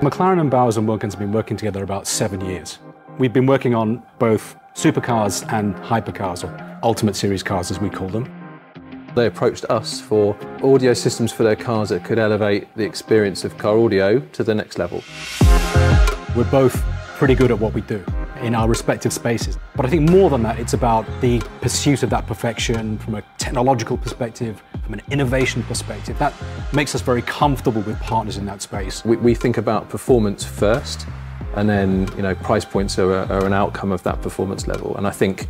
McLaren and Bowers Wilkins have been working together about 7 years. We've been working on both supercars and hypercars, or Ultimate Series cars as we call them. They approached us for audio systems for their cars that could elevate the experience of car audio to the next level. We're both pretty good at what we do in our respective spaces. But I think more than that, it's about the pursuit of that perfection from a technological perspective, from an innovation perspective. That makes us very comfortable with partners in that space. We think about performance first, and then price points are an outcome of that performance level. And I think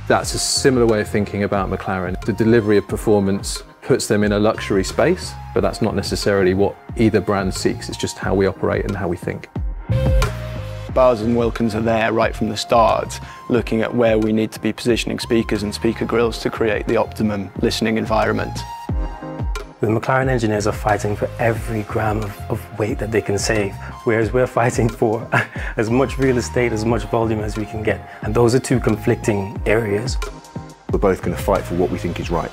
that's a similar way of thinking about McLaren. The delivery of performance puts them in a luxury space, but that's not necessarily what either brand seeks. It's just how we operate and how we think. Bowers and Wilkins are there right from the start, looking at where we need to be positioning speakers and speaker grills to create the optimum listening environment. The McLaren engineers are fighting for every gram of weight that they can save, whereas we're fighting for as much real estate, as much volume as we can get. And those are two conflicting areas. We're both going to fight for what we think is right.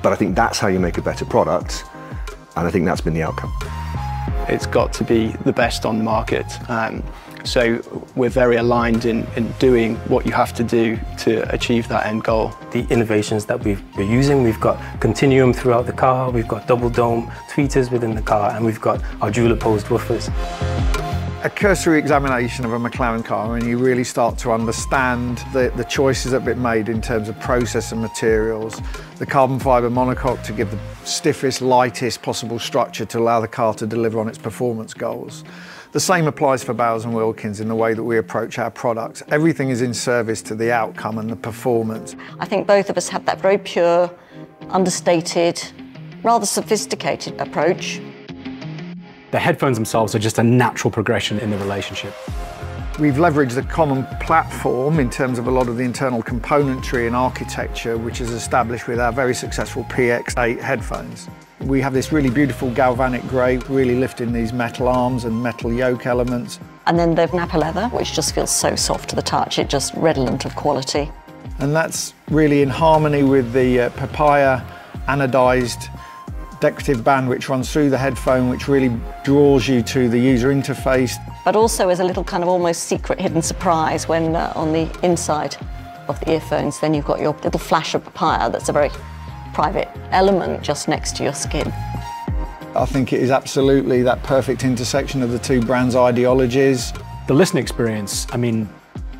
But I think that's how you make a better product, and I think that's been the outcome. It's got to be the best on the market. So we're very aligned in doing what you have to do to achieve that end goal. The innovations that we're using, we've got continuum throughout the car, we've got double dome tweeters within the car, and we've got our dual opposed woofers. A cursory examination of a McLaren car, and you really start to understand the choices that have been made in terms of process and materials, the carbon fibre monocoque to give the stiffest, lightest possible structure to allow the car to deliver on its performance goals. The same applies for Bowers and Wilkins in the way that we approach our products. Everything is in service to the outcome and the performance. I think both of us have that very pure, understated, rather sophisticated approach. The headphones themselves are just a natural progression in the relationship. We've leveraged the common platform in terms of a lot of the internal componentry and architecture which is established with our very successful PX8 headphones. We have this really beautiful galvanic grey, really lifting these metal arms and metal yoke elements. And then the Napa leather, which just feels so soft to the touch, it's just redolent of quality. And that's really in harmony with the papaya anodized decorative band which runs through the headphone, which really draws you to the user interface. But also as a little kind of almost secret hidden surprise when on the inside of the earphones, then you've got your little flash of papaya that's a very private element just next to your skin. I think it is absolutely that perfect intersection of the two brands' ideologies. The listening experience, I mean,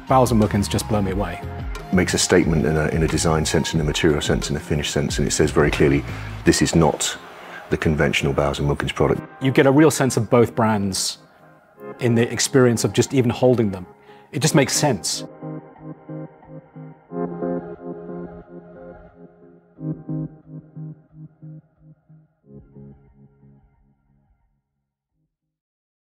Bowers and Wilkins just blow me away. It makes a statement in a design sense, in a material sense, in a finish sense, and it says very clearly, this is not the conventional Bowers and Wilkins product. You get a real sense of both brands in the experience of just even holding them. It just makes sense.